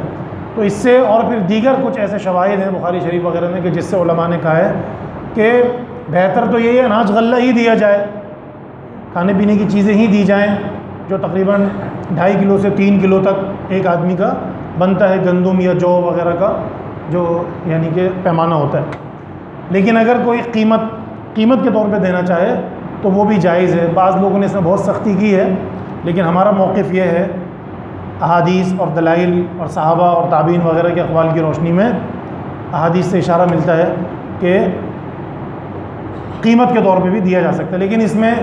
تو اس سے، اور پھر دیگر کچھ ایسے شواہد ہیں بخاری شریف وغیرہ میں کہ جس سے علماء نے کہا ہے کہ بہتر تو یہی ہے اناج غلہ ہی دیا جائے، کھانے پینے کی چیزیں ہی دی جائیں، جو تقریباً 2.5 کلو سے 3 کلو تک ایک آدمی کا بنتا ہے، گندم یا جو وغیرہ کا جو یعنی کہ پیمانہ ہوتا ہے۔ لیکن اگر کوئی قیمت کے طور پہ دینا چاہے تو وہ بھی جائز ہے۔ بعض لوگوں نے اس میں بہت سختی کی ہے، لیکن ہمارا موقف یہ ہے، احادیث اور دلائل اور صحابہ اور تابعین وغیرہ کے اقوال کی روشنی میں احادیث سے اشارہ ملتا ہے کہ قیمت کے طور پہ بھی دیا جا سکتا ہے، لیکن اس میں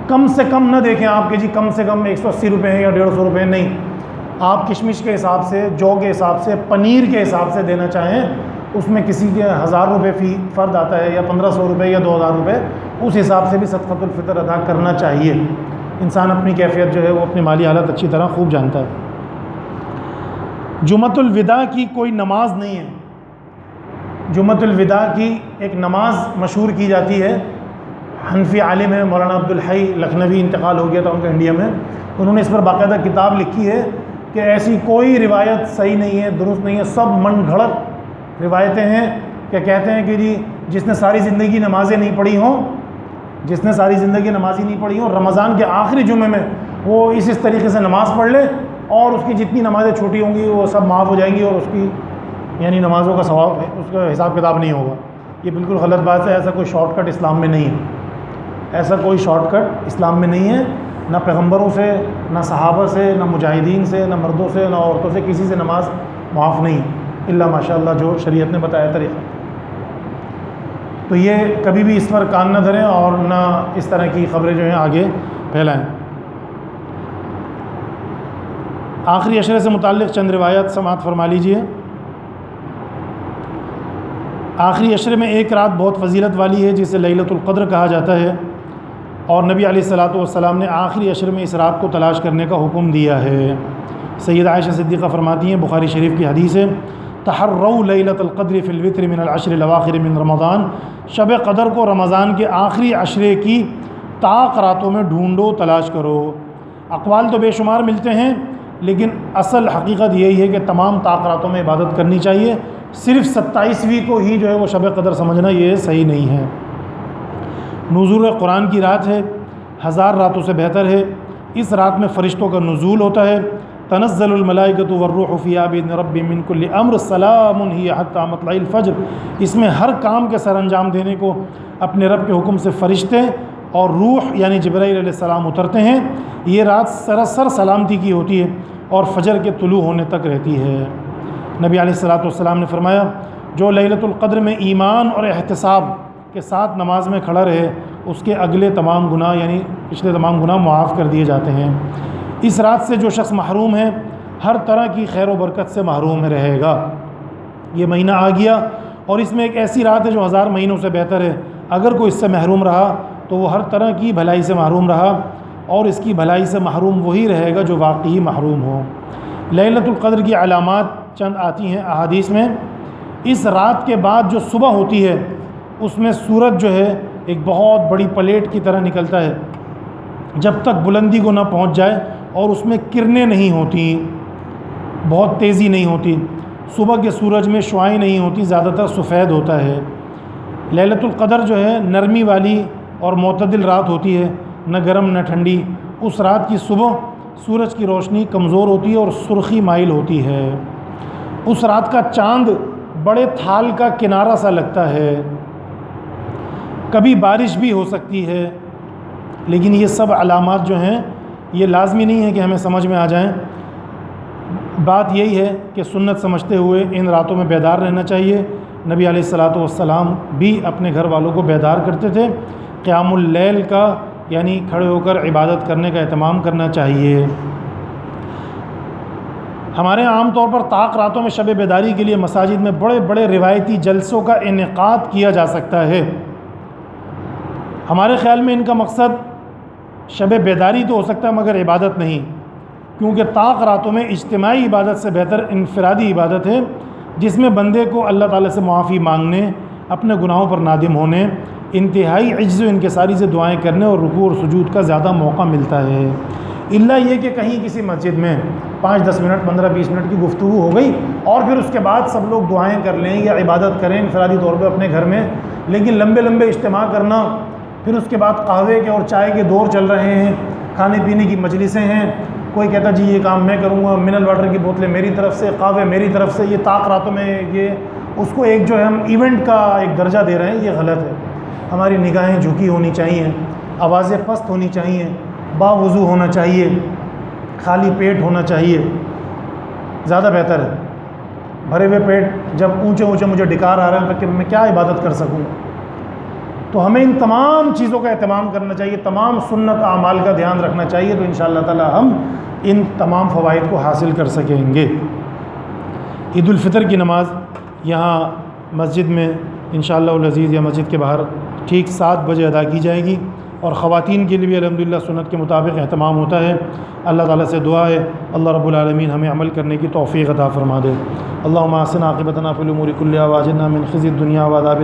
کم سے کم نہ دیکھیں آپ کہ جی کم سے کم 180 روپے ہیں یا 150 روپے، نہیں، آپ کشمش کے حساب سے، جو کے حساب سے، پنیر کے حساب سے دینا چاہیں، اس میں کسی کے 1000 روپے فی فرد آتا ہے یا 1500 روپے یا 2000 روپے، اس حساب سے بھی صدقۃ الفطر ادا کرنا چاہیے۔ انسان اپنی کیفیت جو ہے وہ اپنی مالی حالت اچھی طرح خوب جانتا ہے۔ جمعۃ الوداع کی کوئی نماز نہیں ہے. جمعۃ الوداع کی ایک نماز مشہور کی جاتی ہے. حنفی عالم ہے مولانا عبدالحی لکھنوی، انتقال ہو گیا تھا ان کا انڈیا میں. انہوں نے اس پر باقاعدہ کتاب لکھی ہے کہ ایسی کوئی روایت صحیح نہیں ہے، درست نہیں ہے، سب من گھڑت روایتیں ہیں کہ کہتے ہیں کہ جی جس نے ساری زندگی نمازیں نہیں پڑھی ہوں، جس نے ساری زندگی نمازی نہیں پڑھی ہوں، رمضان کے آخری جمعے میں وہ اس طریقے سے نماز پڑھ لے اور اس کی جتنی نمازیں چھوٹی ہوں گی وہ سب معاف ہو جائیں گی اور اس کی یعنی نمازوں کا ثواب، اس کا حساب کتاب نہیں ہوگا. یہ بالکل غلط بات ہے. ایسا کوئی شارٹ کٹ اسلام میں نہیں ہے. ایسا کوئی شارٹ کٹ اسلام میں نہیں ہے. نہ پیغمبروں سے، نہ صحابہ سے، نہ مجاہدین سے، نہ مردوں سے، نہ عورتوں سے، کسی سے نماز معاف نہیں الا ماشاء اللہ جو شریعت نے بتایا طریقہ. تو یہ کبھی بھی اس پر کان نہ دھریں اور نہ اس طرح کی خبریں جو ہیں آگے پھیلائیں. آخری عشرے سے متعلق چند روایات سماعت فرما لیجئے. آخری عشرے میں ایک رات بہت فضیلت والی ہے جسے لیلۃ القدر کہا جاتا ہے، اور نبی علیہ الصلاۃ والسلام نے آخری عشرے میں اس رات کو تلاش کرنے کا حکم دیا ہے. سیدہ عائشہ صدیقہ فرماتی ہیں، بخاری شریف کی حدیث ہے، تحروا لیلۃ القدر فی الوتر من العشر الاواخر من رمضان، شب قدر کو رمضان کے آخری عشرے کی طاق راتوں میں ڈھونڈو، تلاش کرو. اقوال تو بے شمار ملتے ہیں، لیکن اصل حقیقت یہی ہے کہ تمام طاق راتوں میں عبادت کرنی چاہیے. صرف 27ویں کو ہی جو ہے وہ شب قدر سمجھنا یہ صحیح نہیں ہے. نزول قرآن کی رات ہے، 1000 راتوں سے بہتر ہے. اس رات میں فرشتوں کا نزول ہوتا ہے. تنزل الملائکۃ والروح فیہا بإذن ربہم من کل امر سلام ہی حتی مطلع الفجر. اس میں ہر کام کے سر انجام دینے کو اپنے رب کے حکم سے فرشتے اور روح یعنی جبرائیل علیہ السلام اترتے ہیں. یہ رات سراسر سلامتی کی ہوتی ہے اور فجر کے طلوع ہونے تک رہتی ہے. نبی علیہ الصلاۃ والسلام نے فرمایا، جو لیلۃ القدر میں ایمان اور احتساب کے ساتھ نماز میں کھڑا رہے اس کے اگلے تمام گناہ یعنی پچھلے تمام گناہ معاف کر دیے جاتے ہیں. اس رات سے جو شخص محروم ہے ہر طرح کی خیر و برکت سے محروم رہے گا. یہ مہینہ آ گیا اور اس میں ایک ایسی رات ہے جو 1000 مہینوں سے بہتر ہے. اگر کوئی اس سے محروم رہا تو وہ ہر طرح کی بھلائی سے محروم رہا، اور اس کی بھلائی سے محروم وہی رہے گا جو واقعی محروم ہو. لیلۃ القدر کی علامات چند آتی ہیں احادیث میں. اس رات کے بعد جو صبح ہوتی ہے اس میں سورج جو ہے ایک بہت بڑی پلیٹ کی طرح نکلتا ہے، جب تک بلندی کو نہ پہنچ جائے، اور اس میں کرنیں نہیں ہوتی، بہت تیزی نہیں ہوتی. صبح کے سورج میں شعاعیں نہیں ہوتی، زیادہ تر سفید ہوتا ہے. لیلۃ القدر جو ہے نرمی والی اور معتدل رات ہوتی ہے، نہ گرم نہ ٹھنڈی. اس رات کی صبح سورج کی روشنی کمزور ہوتی ہے اور سرخی مائل ہوتی ہے. اس رات کا چاند بڑے تھال کا کنارہ سا لگتا ہے. کبھی بارش بھی ہو سکتی ہے، لیکن یہ سب علامات جو ہیں یہ لازمی نہیں ہے کہ ہمیں سمجھ میں آ جائیں. بات یہی ہے کہ سنت سمجھتے ہوئے ان راتوں میں بیدار رہنا چاہیے. نبی علیہ الصلاۃ والسلام بھی اپنے گھر والوں کو بیدار کرتے تھے. قیام اللیل کا یعنی کھڑے ہو کر عبادت کرنے کا اہتمام کرنا چاہیے. ہمارے عام طور پر طاق راتوں میں شب بیداری کے لیے مساجد میں بڑے بڑے روایتی جلسوں کا انعقاد کیا جا سکتا ہے. ہمارے خیال میں ان کا مقصد شب بیداری تو ہو سکتا ہے مگر عبادت نہیں، کیونکہ طاق راتوں میں اجتماعی عبادت سے بہتر انفرادی عبادت ہے، جس میں بندے کو اللہ تعالیٰ سے معافی مانگنے، اپنے گناہوں پر نادم ہونے، انتہائی عجز و انکساری سے دعائیں کرنے اور رکوع اور سجود کا زیادہ موقع ملتا ہے. الا یہ کہ کہیں کسی مسجد میں 5-10 منٹ 15-20 منٹ کی گفتگو ہو گئی اور پھر اس کے بعد سب لوگ دعائیں کر لیں یا عبادت کریں انفرادی طور پہ اپنے گھر میں. لیکن لمبے لمبے اجتماع کرنا، پھر اس کے بعد قہوے کے اور چائے کے دور چل رہے ہیں، کھانے پینے کی مجلسیں ہیں، کوئی کہتا جی یہ کام میں کروں گا، منرل واٹر کی بوتلیں میری طرف سے، قہوے میری طرف سے. یہ طاق راتوں میں یہ اس کو ایک جو ہے ہم ایونٹ کا ایک درجہ دے رہے ہیں، یہ غلط ہے. ہماری نگاہیں جھکی ہونی چاہیے، آوازیں پست ہونی چاہیے، باوضو ہونا چاہیے، خالی پیٹ ہونا چاہیے، زیادہ بہتر ہے. بھرے ہوئے پیٹ جب اونچے اونچے مجھے ڈکار آ رہے ہیں کہ میں کیا عبادت کر سکوں. تو ہمیں ان تمام چیزوں کا اہتمام کرنا چاہیے، تمام سنت اعمال کا دھیان رکھنا چاہیے، تو انشاءاللہ تعالی ہم ان تمام فوائد کو حاصل کر سکیں گے. عید الفطر کی نماز یہاں مسجد میں انشاءاللہ العزیز یا مسجد کے باہر ٹھیک 7 بجے ادا کی جائے گی. اور خواتین کے لیے بھی الحمدللہ سنت کے مطابق اہتمام ہوتا ہے۔ اللہ تعالیٰ سے دعا ہے اللہ رب العالمین ہمیں عمل کرنے کی توفیق عطا فرما دے۔ اللہم احسن عاقبتنا فی الامور کلہا واجرنا من خزی الدنیا وعذاب